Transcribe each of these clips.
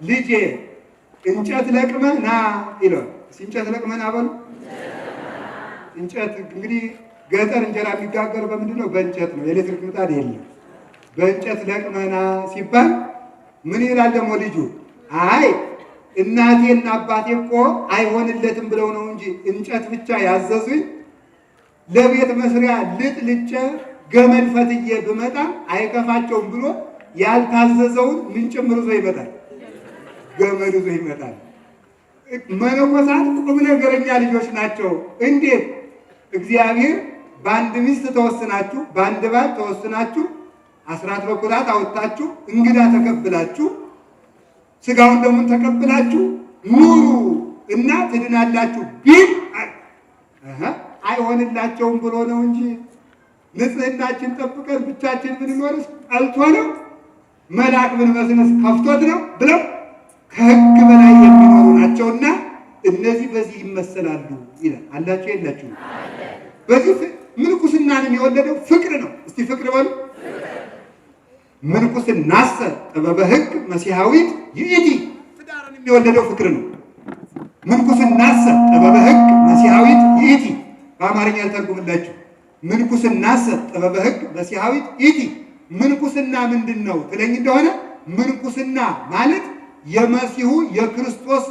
ልጄ እንጨት ለቅመህ ና ይለዋል። እንጨት ለቅመህ ና በሉ። እንጨት እንግዲህ ገጠር እንጀራ የሚጋገር በምንድን ነው? በእንጨት ነው። የኤሌክትሪክ ምጣድ የለም። በእንጨት ለቅመህ ና ሲባል ምን ይላል ደግሞ ልጁ? አይ እናቴና አባቴ እኮ አይሆንለትም ብለው ነው እንጂ እንጨት ብቻ ያዘዙኝ፣ ለቤት መስሪያ ልጥ ልጬ ገመድ ፈትዬ ብመጣ አይከፋቸውም ብሎ ያልታዘዘውን ምን ጭምር ይዞ ይመጣል? ገመድ ይዞ ይመጣል። መነኮሳት ቁም ነገረኛ ልጆች ናቸው። እንዴት እግዚአብሔር በአንድ ሚስት ተወስናችሁ፣ በአንድ ባል ተወስናችሁ፣ አስራት በኩራት አውጥታችሁ፣ እንግዳ ተቀብላችሁ፣ ስጋውን ደሙን ተቀብላችሁ ኑሩ እና ትድናላችሁ ቢል አይሆንላቸውም ብሎ ነው እንጂ ንጽህናችን ጠብቀን ብቻችን ብንኖርስ ጠልቶ ነው? መልአክ ብንመስልስ ከፍቶት ነው ብለው ከሕግ በላይ የሚኖሩ ናቸውና እነዚህ በዚህ ይመሰላሉ ይላል። አላችሁ የላችሁ? በዚህ ምንኩስናንም የወለደው ፍቅር ነው። እስቲ ፍቅር በሉ። ምንኩስናሰ ጥበበ ሕግ መሲሐዊት ይእቲ። ትዳርን የወለደው ፍቅር ነው። ምንኩስናሰ ጥበበ ሕግ መሲሐዊት ይእቲ። በአማርኛ ልተርጉምላችሁ። ምንኩስናሰ ጥበበ ሕግ መሲሐዊት ይእቲ። ምንኩስና ምንድን ነው ትለኝ እንደሆነ ምንኩስና ማለት የመሲሁ የክርስቶስ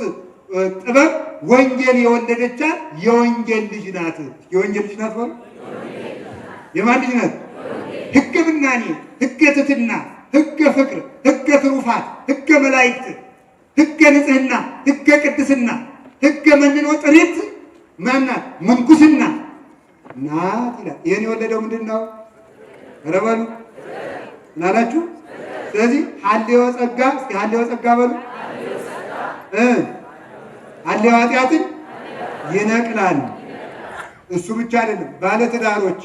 ጥበብ ወንጌል የወለደቻት የወንጌል ልጅ ናት። የወንጌል ልጅ ናት ማለት የማን ልጅ ናት? ሕገ ምናኔ፣ ሕገ ትሕትና፣ ሕገ ፍቅር፣ ሕገ ትሩፋት፣ ሕገ መላእክት፣ ሕገ ንጽሕና፣ ሕገ ቅድስና፣ ሕገ መንኖ ጥሪት ማናት? ምንኩስና ናት ይላል። ይህን የወለደው ምንድን ነው? ኧረ በሉ ምናላችሁ? ስለዚህ ሀሌወ ጸጋ፣ እስኪ ሀሌወ ጸጋ በሉ። ሀሌወ ኃጢአትን ይነቅላል። እሱ ብቻ አይደለም፣ ባለትዳሮች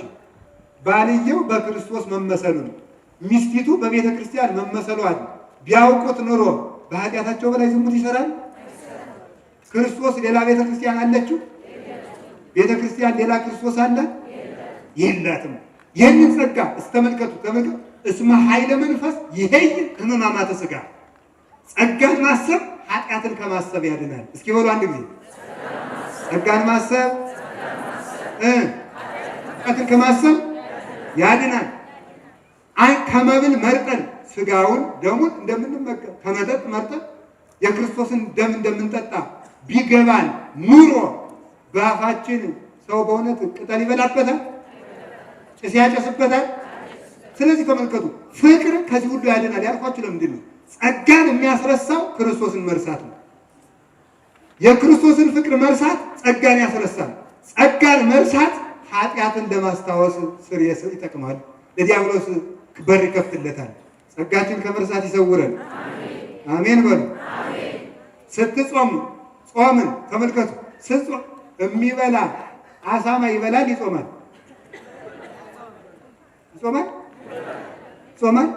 ባልየው በክርስቶስ መመሰሉ ነው። ሚስቲቱ በቤተ ክርስቲያን መመሰሏል ቢያውቁት ኑሮ በኃጢአታቸው በላይ ዝሙት ይሰራል። ክርስቶስ ሌላ ቤተ ክርስቲያን አለችው? ቤተ ክርስቲያን ሌላ ክርስቶስ አለ? የላትም። ይህንን ጸጋ እስተመልከቱ፣ ተመልከቱ። እስመ ኃይለ መንፈስ ይሄይ ሕማማተ ሥጋ። ጸጋን ማሰብ ኃጢአትን ከማሰብ ያድናል። እስኪ በሉ አንድ ጊዜ ጸጋን ማሰብ ኃጢአትን ከማሰብ ያድናል። ከመብል መርጠን ሥጋውን ደሙን እንደምንመገብ ከመጠጥ መርጠን የክርስቶስን ደም እንደምንጠጣ ቢገባን ኑሮ በአፋችን ሰው በእውነት ቅጠል ይበላበታል? ጭስ ያጨስበታል? ስለዚህ ተመልከቱ፣ ፍቅር ከዚህ ሁሉ ያድናል። ያልኳችሁ ለምንድን ነው? ጸጋን የሚያስረሳው ክርስቶስን መርሳት ነው። የክርስቶስን ፍቅር መርሳት ጸጋን ያስረሳል። ጸጋን መርሳት ኃጢአትን ለማስታወስ ስር ይጠቅማል። ለዲያብሎስ በር ይከፍትለታል። ጸጋችን ከመርሳት ይሰውረን። አሜን በሉ። ስትጾሙ ጾምን ተመልከቱ። ስትጾም የሚበላ አሳማ ይበላል? ይጾማል? ይጾማል? ጾማል?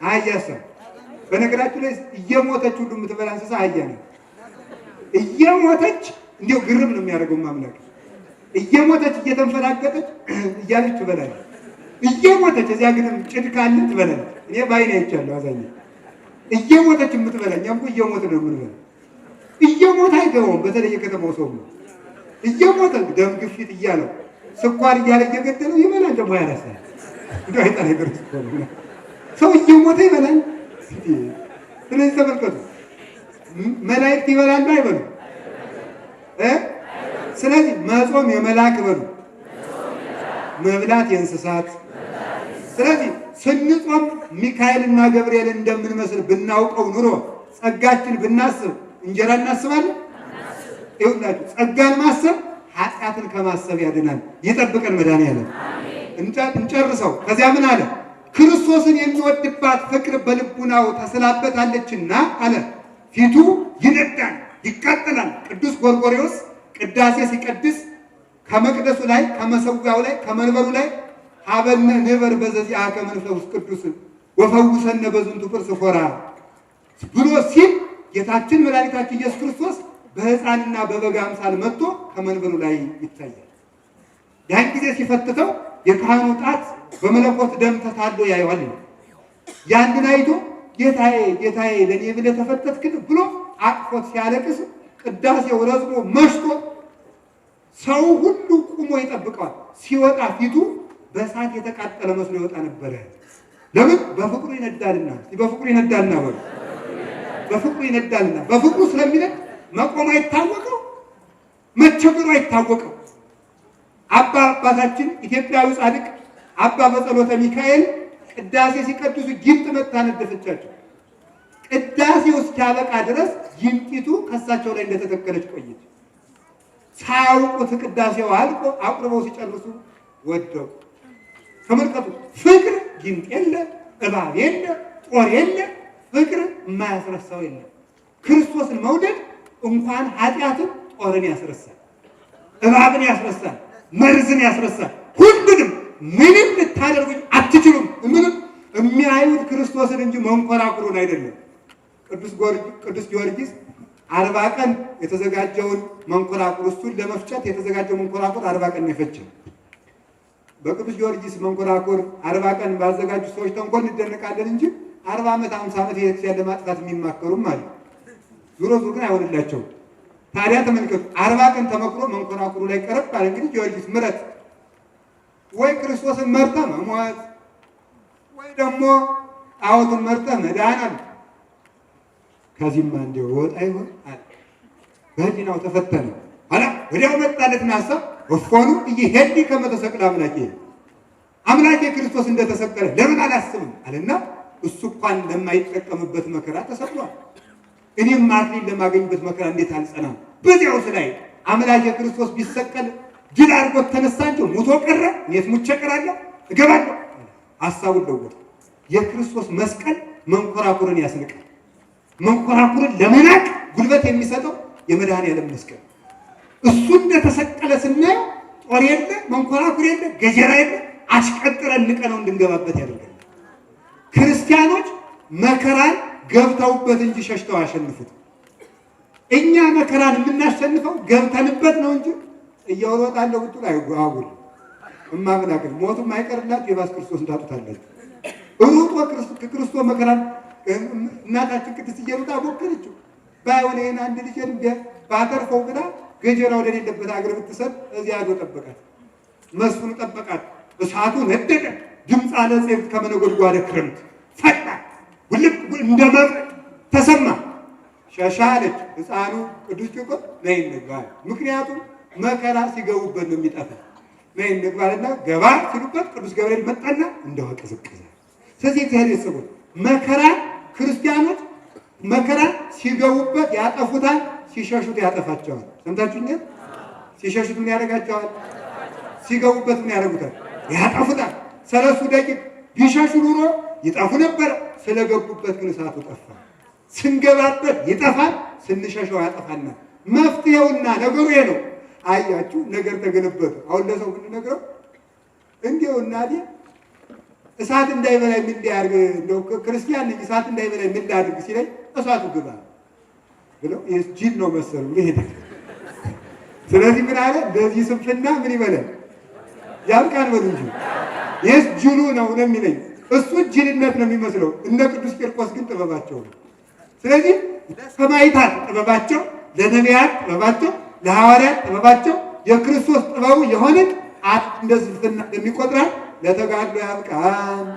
አህያሰብ በነገራችሁ ላይ እየሞተች ሁሉ የምትበላ እንስሳ አህያ ነው። እየሞተች እንዲያው ግርም ነው የሚያደርገው ማምላክ። እየሞተች እየተንፈላገጠች እያለች ትበላለች። እየሞተች እዚያ ግን ጭድ ካለ ትበላለች። እኔ ባይኔ አይቻለሁ። አዛኝ እየሞተች የምትበላ እኛም እኮ እየሞት ነው የምንበላ። እየሞት አይገባውም። በተለይ የከተማው ሰው ነው እየሞተ ደም ግፊት እያለው ስኳር እያለ እየገደለው ይበላል። ደግሞ ያረሳል እንደው አይጣል ይደርስ ሰው እየሞተ ይበላል። ስለዚህ ተመልከቱ፣ መላእክት ይበላሉ አይበሉ? ስለዚህ መጾም የመላክ በሉ፣ መብላት የእንስሳት። ስለዚህ ስንጾም ሚካኤልና ገብርኤልን እንደምንመስል ብናውቀው ኑሮ ጸጋችን ብናስብ እንጀራ እናስባለን? ይሁንላችሁ፣ ጸጋን ማሰብ ኃጢአትን ከማሰብ ያድናል። ይጠብቀን መድኃኒዓለም። እንጨርሰው። ከዚያ ምን አለ? ክርስቶስን የሚወድባት ፍቅር በልቡናው ተስላበታለችና አለ ፊቱ ይነዳል፣ ይቃጠላል። ቅዱስ ጎርጎርዮስ ቅዳሴ ሲቀድስ ከመቅደሱ ላይ ከመሰዊያው ላይ ከመንበሩ ላይ ሀበነ ንበር በዘዚአከ መንፈስ ቅዱስ ወፈውሰነ በዝንቱ ቅርስ ፎራ ብሎ ሲል ጌታችን መድኃኒታችን ኢየሱስ ክርስቶስ በሕፃንና በበግ አምሳል መጥቶ ከመንበሩ ላይ ይታያል። ያን ጊዜ ሲፈትተው የካህኑ ጣት በመለኮት ደም ተታሎ ያየዋል። ያንን አይቶ ጌታዬ ጌታዬ ለእኔ ብለህ ተፈተትክን ብሎ አቅፎት ሲያለቅስ ቅዳሴው ረዝሞ መሽቶ ሰው ሁሉ ቁሞ ይጠብቀዋል። ሲወጣ ፊቱ በእሳት የተቃጠለ መስሎ ይወጣ ነበረ። ለምን? በፍቅሩ ይነዳልና። በፍቅሩ ይነዳልና በሉ። በፍቅሩ ይነዳልና። በፍቅሩ ስለሚነድ መቆም አይታወቀው፣ መቸገሩ አይታወቀው። አባታችን ኢትዮጵያዊ ጻድቅ አባ በጸሎተ ሚካኤል ቅዳሴ ሲቀድሱ ጊንጥ መታ ነደፈቻቸው። ቅዳሴው እስኪያበቃ ድረስ ጊንጢቱ ከሳቸው ላይ እንደተተከለች ቆየች። ሳያውቁት ቅዳሴው አልቆ አቁርበው ሲጨርሱ ወደቁ። ተመልከቱ። ፍቅር ጊንጥ የለ፣ እባብ የለ፣ ጦር የለ። ፍቅር የማያስረሳው የለ። ክርስቶስን መውደድ እንኳን ኃጢአትን ጦርን ያስረሳል፣ እባብን ያስረሳል፣ መርዝን ያስረሳል። ሁሉንም ምንም ልታደርጉኝ አትችሉም። ምንም የሚያዩት ክርስቶስን እንጂ መንኮራኩሩን አይደለም። ቅዱስ ጊዮርጊስ 40 ቀን የተዘጋጀውን መንኮራኩር እሱን ለመፍጨት የተዘጋጀው መንኮራኩር 40 ቀን ነው የፈጀው። በቅዱስ ጊዮርጊስ መንኮራኩር 40 ቀን ባዘጋጁ ሰዎች ተንኮል እንደነቃለን እንጂ 40 ዓመት 50 ዓመት ቤተክርስቲያን ለማጥፋት የሚማከሩም አሉ። ዙሮ ዙሮ ግን አይሆንላቸውም። ታዲያ ተመልከቱ፣ 40 ቀን ተመክሮ መንኮራኩሩ ላይ ቀረብ አለ። እንግዲህ ጊዮርጊስ ምረት ወይ ክርስቶስን መርጠ መሞት ወይ ደግሞ ጣዖትን መርጠ መዳን አለ። ከዚህማ እንደው ወጣ ይሆን አለ። በህሊናው ተፈተነ አላ ወዲያው መጣለትና ሐሳብ ወፎኑ እየሄድ ከመተሰቅለ አምላኬ ክርስቶስ እንደተሰቀለ ለምን አላስብም አለና እሱ እንኳን ለማይጠቀምበት መከራ ተሰቅሏል። እኔም አክሊል ለማገኝበት መከራ እንዴት አልጸናም? በዚያው ላይ አምላኬ ክርስቶስ ቢሰቀል ድል አድርጎት ተነሳ እንጂ ሙቶ ቀረ። እኔስ ሙቼ ቀራለሁ እገባለሁ። ሐሳቡን ለወጠ። የክርስቶስ መስቀል መንኮራኩርን ያስንቃል። መንኮራኩርን ለመናቅ ጉልበት የሚሰጠው የመድኃኔዓለም መስቀል እሱ እንደተሰቀለ ስናየው ጦር የለ፣ መንኮራኩር የለ፣ ገጀራ የለ፣ አሽቀጥረን ንቀነው እንድንገባበት ያደርጋል። ክርስቲያኖች መከራን ገብተውበት እንጂ ሸሽተው አያሸንፉት። እኛ መከራን የምናሸንፈው ገብተንበት ነው እንጂ እየወጣለሁ ብትሉ አይጓጉል እማምናገር ሞቱም አይቀርላችሁ የባስ ክርስቶስ እንዳጡታላችሁ። ሩጦ ክርስቶስ መከራን እናታችን ቅድስት እየሩጣ ሞከረችው። ባይሆን ይሄን አንድ ልጅን ባተርፈው ብላ ገጀራ ወደሌለበት አገር ብትሰጥ እዚያ ሄዶ ጠበቃት። መስፍኑ ጠበቃት። እሳቱ ነደደ። ድምፅ አለ ጼፍ ከመነጎድጓደ ክረምት ፈጣ ውልቅ እንደ መብረቅ ተሰማ። ሸሻለች። ሕፃኑ ቅዱስ ቂርቆስ ነይ እንግባ። ምክንያቱም መከራ ሲገቡበት ነው የሚጠፋ። ነይ እንግባልና ገባ ሲሉበት ቅዱስ ገብርኤል መጣና እንደው ቀዘቀዘ። ስለዚህ እግዚአብሔር ሰው መከራ ክርስቲያኖች መከራ ሲገቡበት ያጠፉታል፣ ሲሸሹት ያጠፋቸዋል። ሰምታችሁኛል? ሲሸሹት ምን ያደርጋቸዋል? ሲገቡበት ምን ያደርጉታል? ያጠፉታል። 30 ደቂቃ ቢሸሹ ኑሮ ይጠፉ ነበር። ስለገቡበት ግን እሳቱ ጠፋ። ስንገባበት ይጠፋል፣ ስንሸሸው ያጠፋናል። መፍትሄውና ነገሩ ይሄ ነው። አያችሁ፣ ነገር ተገለበጠ። አሁን ለሰው ብንነግረው እንዲያው እናቴ እሳት እንዳይበላኝ ምን ሊያርግ እንደው ክርስቲያን ነኝ እሳት እንዳይበላኝ ምን ላድርግ ሲለኝ እሳቱ ግባ ብለው ጅል ነው መሰሉ ይሄዳል። ስለዚህ ምን አለ ለዚህ ስንፍና ምን ይበላል ያልቃል በሉ እንጂ ይህስ ጅሉ ነው የሚለኝ። እሱ ጅልነት ነው የሚመስለው። እነ ቅዱስ ቂርቆስ ግን ጥበባቸው ነው። ስለዚህ ለሰማዕታት ጥበባቸው፣ ለነቢያት ጥበባቸው፣ ለሐዋርያት ጥበባቸው የክርስቶስ ጥበቡ የሆነ እንደ ስንፍና የሚቆጥራል። ለተጋድሎ ያብቃን።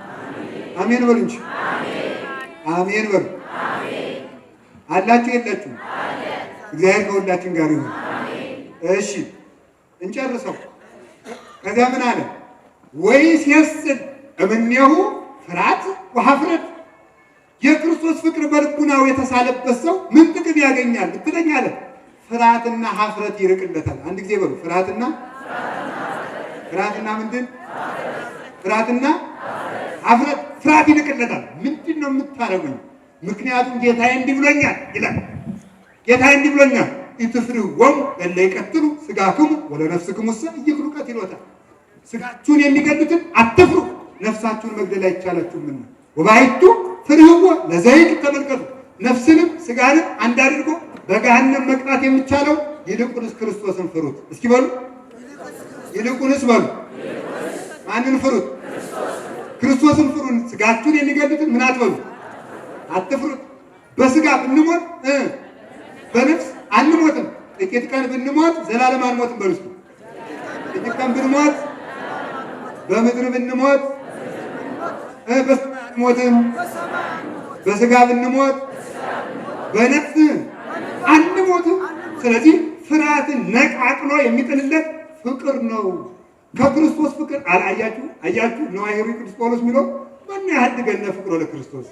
አሜን በሉ እንጂ አሜን በሉ። አላችሁ የላችሁም? እግዚአብሔር ከሁላችን ጋር ይሁን። እሺ እንጨርሰው። ከዚያ ምን አለ? ወይስ የስል እምኔሁ ፍርሃት ወኀፍረት። የክርስቶስ ፍቅር በልቡናው የተሳለበት ሰው ምን ጥቅም ያገኛል ብትለኝ አለ ፍርሃትና ኀፍረት ይርቅለታል። አንድ ጊዜ በሉ ፍርሃትና ምንድን? ፍርሃትና ኀፍረት። ፍርሃት ይርቅለታል። ምንድን ነው የምታረጉኝ? ምክንያቱም ጌታዬ እንዲህ ብሎኛል ይላል። ጌታዬ እንዲህ ብሎኛል ኢትፍርህዎሙ እለ ይቀትሉ ሥጋክሙ ወለነፍስክሙሰ ኢይክሉ ቀትሎታ። ሥጋችሁን የሚገድሉትን አትፍሩ፣ ነፍሳችሁን መግደል አይቻላችሁምና። ወባሕቱ ፍርህዎ ለዘይት። ተመልከቱ፣ ነፍስንም ሥጋንም አንድ አድርጎ በገሃነም መቅጣት የሚቻለው ይልቁንስ ክርስቶስን ፍሩት። እስኪ በሉ ይልቁንስ በሉ። ማንን ፍሩት? ክርስቶስን ፍሩን። ሥጋችሁን የሚገድሉትን ምን አትበሉ አትፍሩት። በስጋ ብንሞት በነፍስ አንሞትም። ጥቂት ቀን ብንሞት ዘላለም አንሞትም። በሉ እስኪ ጥቂት ቀን ብንሞት በምድር ብንሞት በሰማይ አንሞትም። በስጋ ብንሞት በነፍስ አንሞትም። ስለዚህ ፍርሃትን ነቃቅሎ የሚጥልለት ፍቅር ነው። ከክርስቶስ ፍቅር አያችሁ ነዋይሩ ቅዱስ ጳውሎስ የሚለው ማን ያህድገነ ፍቅሮ ለክርስቶስ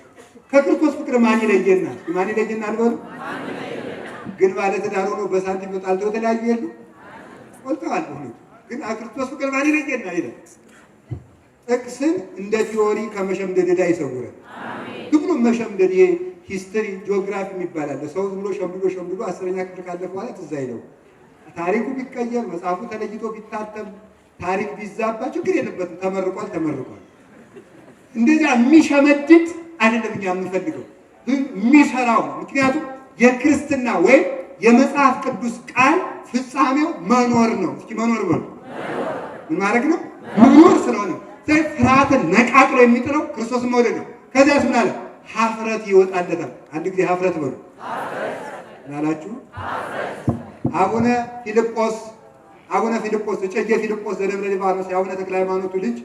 ከክርስቶስ ፍቅር ማን ይለየናል? ማን ይለየናል? በሉ ግን ባለትዳር ሆኖ በሳንቲም ተጣልተው የተለያዩ የሉ ወልተዋል። ግን ክርስቶስ ፍቅር ማን ይለየናል ይላል። ጥቅስን እንደ ቲዎሪ ከመሸምደድ ይሰውረን። ዝም ብሎ መሸምደድ ይሄ ሂስትሪ ጂኦግራፊ የሚባል አለ። ሰው ዝም ብሎ ሸምድዶ 10ኛ ክፍል ካለፈ በኋላ ትዝ አይለው። ታሪኩ ቢቀየር መጽሐፉ ተለይቶ ቢታተም ታሪክ ቢዛባ ችግር የለበትም። ተመርቋል። እንደዚያ የሚሸመድድ አይደለም እኛ የምንፈልገው፣ ግን የሚሰራው። ምክንያቱም የክርስትና ወይም የመጽሐፍ ቅዱስ ቃል ፍጻሜው መኖር ነው። እስኪ መኖር በሉ ምን ማድረግ ነው? መኖር ስለሆነ ፍርሃትን ነቃቅሎ የሚጥለው ክርስቶስን መውደድ ነው። ከዚያስ ምን አለ? ሀፍረት ይወጣለታል። አንድ ጊዜ ሀፍረት በሉ ምናላችሁ? አቡነ ፊልጶስ እጨጌ ፊልጶስ ዘደብረ ሊባኖስ የአቡነ ተክለ ሃይማኖቱ ልጅ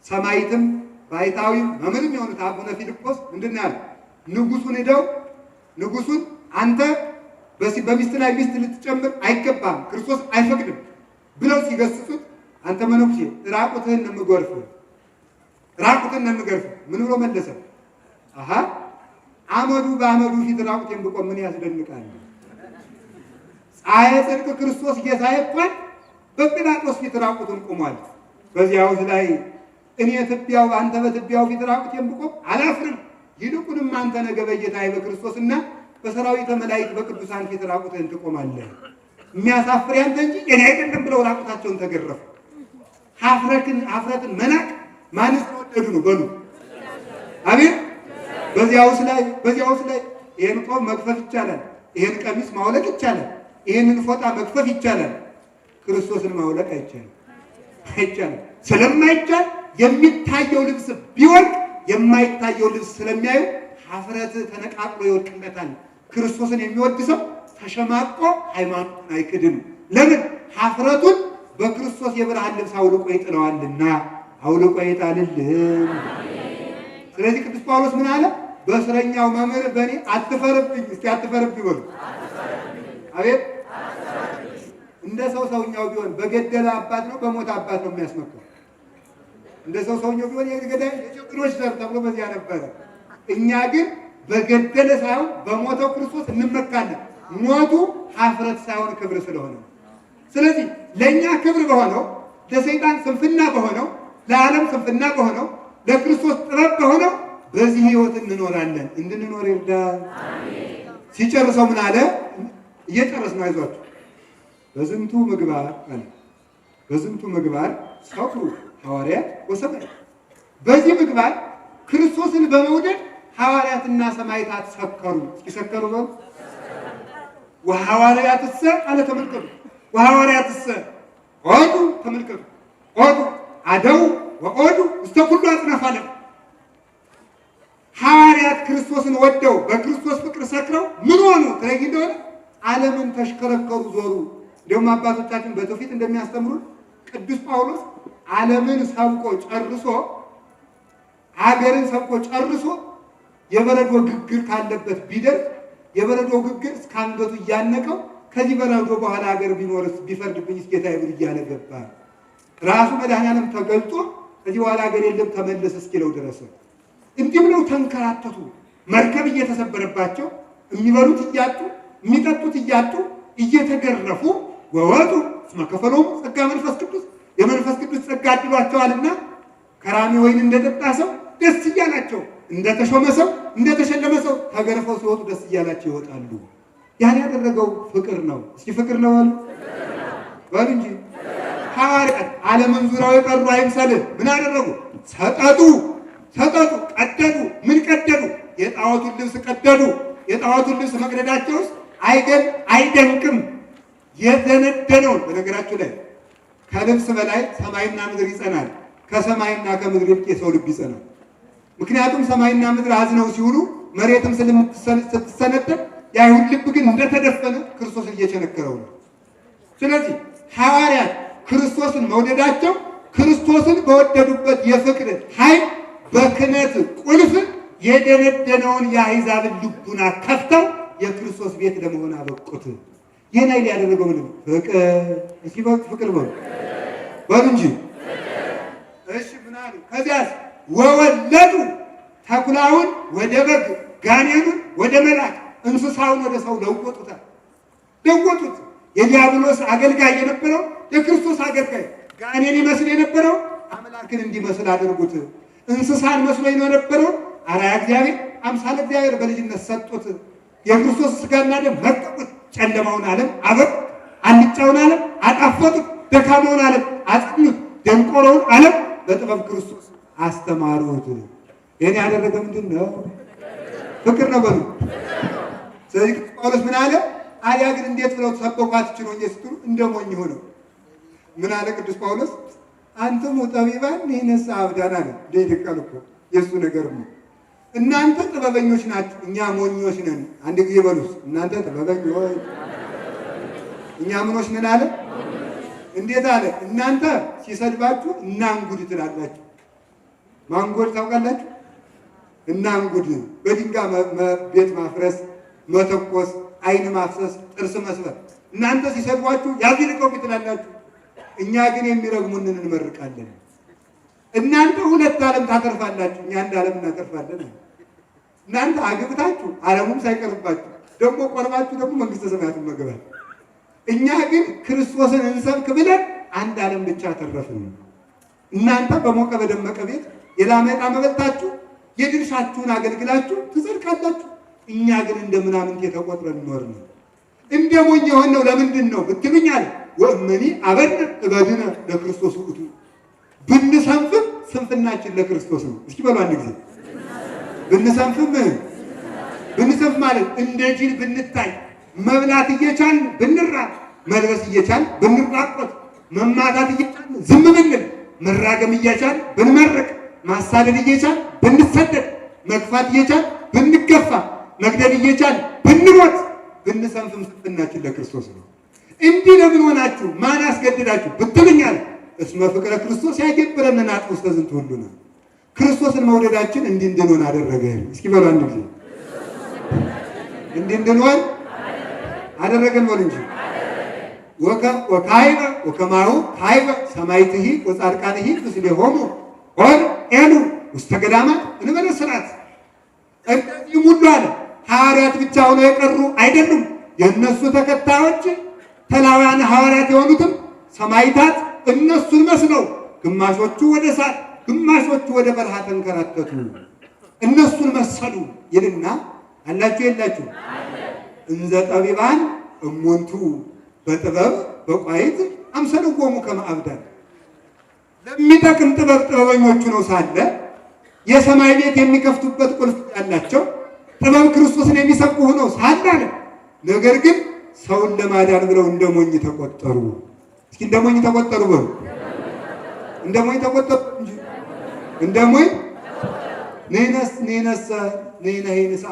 ሰማይትም ባይታዊም መምህርም የሆኑት አቡነ ፊልጶስ ምንድን ያለ ንጉሱን አንተ በሚስት ላይ ሚስት ልትጨምር አይገባም፣ ክርስቶስ አይፈቅድም ብለው ሲገስጹት አንተ መነኩሴ ራቁትህን ነው የምገርፍህ። ምን ብሎ መለሰ? አመዱ በአመዱ ፊት ራቁቴን ብቆም ምን ያስደንቃል? ፀሐየ ጽድቅ ክርስቶስ ጌታዬ እንኳን በጲላጦስ ፊት ራቁቱን ቆሟል። በዚያው ላይ እኔ ትቢያው አንተ በትቢያው ፊት ራቁቴን ብቆም አላፍርም፣ ይልቁንም አንተ ነገ በጌታዬ በክርስቶስና በሰራዊተ መላእክት በቅዱሳን ፊት ራቁትህን ትቆማለህ። የሚያሳፍር ያንተ እንጂ እኔ አይደለም ብለው ራቁታቸውን ተገረፉ። ሀፍረትን መናቅ ማንስ ወደዱ ነው? በሉ አሜን። በዚያውስ ላይ ይሄን ቆብ መግፈፍ ይቻላል፣ ይሄን ቀሚስ ማውለቅ ይቻላል፣ ይሄንን ፎጣ መግፈፍ ይቻላል። ክርስቶስን ማውለቅ አይቻልም። ስለማይቻል የሚታየው ልብስ ቢወልቅ የማይታየው ልብስ ስለሚያዩ ሀፍረት ተነቃቅሎ ይወድቅለታል። ክርስቶስን የሚወድ ሰው ተሸማቆ ሃይማኖትን አይክድም። ለምን? ሀፍረቱን በክርስቶስ የብርሃን ልብስ አውልቆ ይጥለዋልና። አውልቆ ይጣልልን። ስለዚህ ቅዱስ ጳውሎስ ምን አለ? በእስረኛው መምህር በእኔ አትፈርብኝ። እስኪ አትፈርብኝ በሉ። አቤት እንደ ሰውኛው ቢሆን በገደለ አባት ነው በሞተ አባት ነው የሚያስመካው። እንደ ሰውኛው ቢሆን የገዳይ የጀግኖች ዘር ተብሎ በዚያ ነበረ። እኛ ግን በገደለ ሳይሆን በሞተው ክርስቶስ እንመካለን። ሞቱ ሀፍረት ሳይሆን ክብር ስለሆነ፣ ስለዚህ ለእኛ ክብር በሆነው ለሰይጣን ስንፍና በሆነው ለዓለም ስንፍና በሆነው ለክርስቶስ ጥበብ በሆነው በዚህ ህይወት እንኖራለን። እንድንኖር ይርዳል። ሲጨርሰው ምን አለ? እየጨረስ ነው፣ አይዟችሁ። በዝንቱ ምግባር አለ። በዝንቱ ምግባር ሰክሩ ሐዋርያት ወሰማዕታት። በዚህ ምግባር ክርስቶስን በመውደድ ሐዋርያትና ሰማዕታት ሰከሩ። ሲሰከሩ ነው ወሐዋርያትሰ አለ። ተመልከቱ። ወሐዋርያትሰ ኦዱ፣ ተመልከቱ። ኦዱ አደው ወኦዱ እስተ ኩሉ አጽናፈ ዓለም። ሐዋርያት ክርስቶስን ወደው በክርስቶስ ፍቅር ሰክረው ምን ሆኑ? ትለይ እንደሆነ ዓለምን ተሽከረከሩ፣ ዞሩ። እንደውም አባቶቻችን በትውፊት እንደሚያስተምሩን ቅዱስ ጳውሎስ ዓለምን ሰብቆ ጨርሶ ሀገርን ሰብቆ ጨርሶ የበረዶ ግግር ካለበት ቢደርስ የበረዶ ግግር እስከ አንገቱ እያነቀው ከዚህ በረዶ በኋላ ሀገር ቢኖርስ ቢፈርድብኝስ ጌታዬ ብሎ እያለ ገባ። ራሱ መድኃኒዓለም ተገልጦ ከዚህ በኋላ ሀገር የለም ተመለስ እስኪለው ድረስ እንዲህ ብለው ተንከራተቱ። መርከብ እየተሰበረባቸው የሚበሉት እያጡ የሚጠጡት እያጡ እየተገረፉ ወወጡ እስመ ከፈሎሙ ጸጋ መንፈስ ቅዱስ፣ የመንፈስ ቅዱስ ጸጋ አድሏቸዋልና ከራሚ ወይን እንደጠጣ ሰው ደስ እያላቸው፣ እንደተሾመ ሰው እንደተሸለመ ሰው ተገርፈው ሲወጡ ደስ እያላቸው ይወጣሉ። ያን ያደረገው ፍቅር ነው። እስኪ ፍቅር ነው በሉ እንጂ። ሐዋርያት ዓለምን ዙሪያው የቀሩ አይምሰልህ። ምን አደረጉ? ሰጠጡ፣ ቀደዱ። ምን ቀደዱ? የጣዖቱን ልብስ ቀደዱ። የጣዖቱን ልብስ መቅደዳቸውስ አይደንቅም? የደነደነውን በነገራችሁ ላይ ከልብስ በላይ ሰማይና ምድር ይጸናል። ከሰማይና ከምድር ይልቅ የሰው ልብ ይጸናል። ምክንያቱም ሰማይና ምድር አዝነው ሲውሉ መሬትም ስትሰነጠቅ የአይሁድ ልብ ግን እንደተደፈነ ክርስቶስን እየቸነከረው ነው። ስለዚህ ሐዋርያት ክርስቶስን መውደዳቸው ክርስቶስን በወደዱበት የፍቅር ኃይል በክህነት ቁልፍ የደነደነውን የአሕዛብን ልቡና ከፍተው የክርስቶስ ቤት ለመሆን አበቁት። ይህን ኃይል ያደረገው ምንድን ነው? ፍቅር። እስኪ ፍቅር በሉ እንጂ። እሺ ምን አሉ? ከዚያስ ወወለዱ ተኩላውን ወደ በግ፣ ጋኔኑን ወደ መልአክ፣ እንስሳውን ወደ ሰው ለወጡታል። የዲያብሎስ አገልጋይ የነበረው የክርስቶስ አገልጋይ ጋኔን ይመስል የነበረው አምላክን እንዲመስል አድርጉት። እንስሳን መስሎ የነበረው አርአያ እግዚአብሔር አምሳለ እግዚአብሔር በልጅነት ሰጡት። የክርስቶስ ሥጋና ደም መቀቡት። ጨለማውን ዓለም አበሩ፣ አልጫውን ዓለም አጣፈጡት፣ ደካማውን ዓለም አጸኑት፣ ደንቆሮውን ዓለም በጥበብ ክርስቶስ አስተማሩት። ይህን ያደረገ ምንድን ነው? ፍቅር ነው በሉ። ስለዚህ ቅዱስ ጳውሎስ ምን አለ? አሊያ ግን እንዴት ብለው ተሰበኳት ችሎ ስትሉ እንደ ሞኝ ሆነው ምን አለ ቅዱስ ጳውሎስ? አንተም ጠቢባን ይህንስ አብዳን አለ። እንደይደቃል እኮ የእሱ ነገር ነው። እናንተ ጥበበኞች ናችሁ፣ እኛ ሞኞች ነን። አንድ ጊዜ በሉስ፣ እናንተ ጥበበኞች፣ እኛ ምኖች ነን አለ። እንዴት አለ? እናንተ ሲሰድባችሁ እናንጉድ ትላላችሁ። ማንጎድ ታውቃላችሁ? እናንጉድ በድንጋይ ቤት ማፍረስ፣ መተኮስ፣ ዓይን ማፍሰስ፣ ጥርስ መስበር። እናንተ ሲሰድቧችሁ ያዙ ልቀቁ ትላላችሁ። እኛ ግን የሚረግሙንን እንመርቃለን። እናንተ ሁለት ዓለም ታተርፋላችሁ፣ እኛ አንድ ዓለም እናተርፋለን። እናንተ አግብታችሁ ዓለሙም ሳይቀርባችሁ ደግሞ ቆርባችሁ ደግሞ መንግሥተ ሰማያትን መግባት። እኛ ግን ክርስቶስን እንሰብክ ብለን አንድ ዓለም ብቻ ተረፍን። እናንተ በሞቀ በደመቀ ቤት የላመ ዕቃ መበልታችሁ የድርሻችሁን አገልግላችሁ ትጸድቃላችሁ። እኛ ግን እንደ ምናምንቴ ተቆጥረን እንኖርን። እንደ ሞኝ የሆነው ለምንድን ነው ብትሉኝ አለ ወእመኒ አበድነ እበድነ ለክርስቶስ ውእቱ። ብንሰንፍም ስንፍናችን ለክርስቶስ ነው። እስኪ በሉ አንድ ጊዜ ብንሰንፍ ማለት እንደ ጅል ብንታይ፣ መብላት እየቻልን ብንራብ፣ መልበስ እየቻልን ብንራቆት፣ መማታት እየቻልን ዝም ብንል፣ መራገም እየቻልን ብንመርቅ፣ ማሳደድ እየቻልን ብንሰደድ፣ መግፋት እየቻልን ብንገፋ፣ መግደል እየቻልን ብንሞት፣ ብንሰንፍም ስንፍናችን ለክርስቶስ ነው። እንዲህ ለምን ሆናችሁ? ማን አስገድዳችሁ ብትሉኛል እስመ ፍቅረ ክርስቶስ ያገብረን አጥቶ እስከ ዝንቱ ሁሉ ነው። ክርስቶስን መውደዳችን እንዲህ እንድንሆን አደረገን። እስኪ በሉ አንድ ጊዜ እንዲህ እንድንሆን አደረገን በሉ እንጂ። ወካይበ ወከማሁ ካይበ ሰማይትሂ ወጻድቃንሂ ምስሌሆሙ ሆን ኤሉ ውስተ ገዳማት እንበለ ሥርዓት። እንደዚህ ሁሉ አለ ሐዋርያት ብቻ ሆነው የቀሩ አይደሉም። የእነሱ ተከታዮች ተላውያን ሐዋርያት የሆኑትም ሰማይታት እነሱን መስለው ግማሾቹ ወደ እሳት ግማሾቹ ወደ በረሃ ተንከራተቱ፣ እነሱን መሰሉ ይልና አላችሁ የላችሁ እንዘ ጠቢባን እሙንቱ በጥበብ በቋይት አምሰልዎሙ ከመ አብዳን። ለሚጠቅም ጥበብ ጥበበኞቹ ነው ሳለ የሰማይ ቤት የሚከፍቱበት ቁልፍ ያላቸው ጥበብ ክርስቶስን የሚሰብኩ ሆነው ሳለ ነገር ግን ሰውን ለማዳን ብለው እንደሞኝ ተቆጠሩ። እስኪ እንደሞኝ ተቆጠሩ በሉ። እንደሞኝ ተቆጠሩ እንጂ እንደሞኝ ነይነስ ነይነስ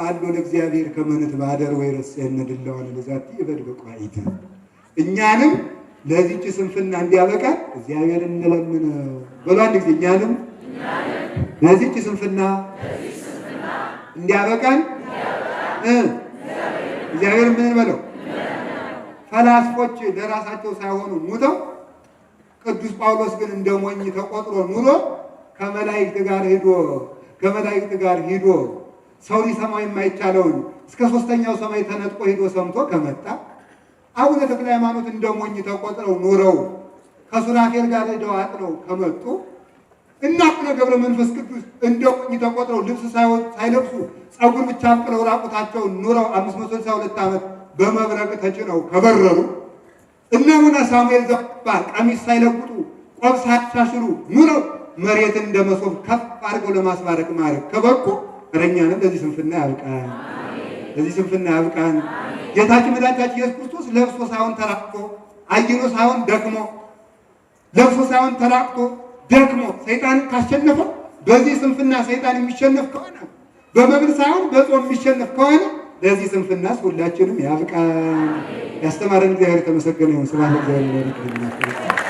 አሎ ለእግዚአብሔር ከመነት ባደር ወይ ረሰነ ድለዋን ለዛቲ ይበድ በቋይት። እኛንም ለዚህች ስንፍና እንዲያበቃ እግዚአብሔር እንለምን በሉ። አንድ ጊዜ እኛንም ለዚህች ስንፍና እንዲያበቃን እግዚአብሔር ምን በለው። ፈላስፎች ለራሳቸው ሳይሆኑ ሙተው ቅዱስ ጳውሎስ ግን እንደሞኝ ተቆጥሮ ኑሮ ከመላእክት ጋር ሂዶ ሰው ሊሰማው የማይቻለውን እስከ ሦስተኛው ሰማይ ተነጥቆ ሂዶ ሰምቶ ከመጣ አቡነ ተክለ ሃይማኖት እንደሞኝ ተቆጥረው ኑረው ከሱራፌል ጋር ሄደው አጥነው ከመጡ እና አቡነ ገብረ መንፈስ ቅዱስ እንደሞኝ ተቆጥረው ልብስ ሳይለብሱ ፀጉር ብቻ አብቅለው ራቁታቸውን ኑረው 562 ዓመት በመብረቅ ተጭነው ከበረሩ እነ አቡነ ሳሙኤል ዘባ ቀሚስ ሳይለውጡ ቆብ ሳያሻሽሉ ኑረው መሬትን እንደ መሶብ ከፍ አድርገው ለማስባረክ ማድረግ ከበቁ እረኛንም ለዚህ ስንፍና ያብቃን፣ ለዚህ ስንፍና ያብቃን። ጌታችን መድኃኒታችን ኢየሱስ ክርስቶስ ለብሶ ሳይሆን ተራቅቶ፣ አይኖ ሳይሆን ደክሞ፣ ለብሶ ሳይሆን ተራቅቶ ደክሞ ሰይጣንን ካሸነፈው በዚህ ስንፍና ሰይጣን የሚሸነፍ ከሆነ በመብል ሳይሆን በጾም የሚሸነፍ ከሆነ ለዚህ ስንፍናስ ሁላችንም ያብቃን። ያስተማረን እግዚአብሔር የተመሰገነ ይሁን። ስብሐት ለእግዚአብሔር።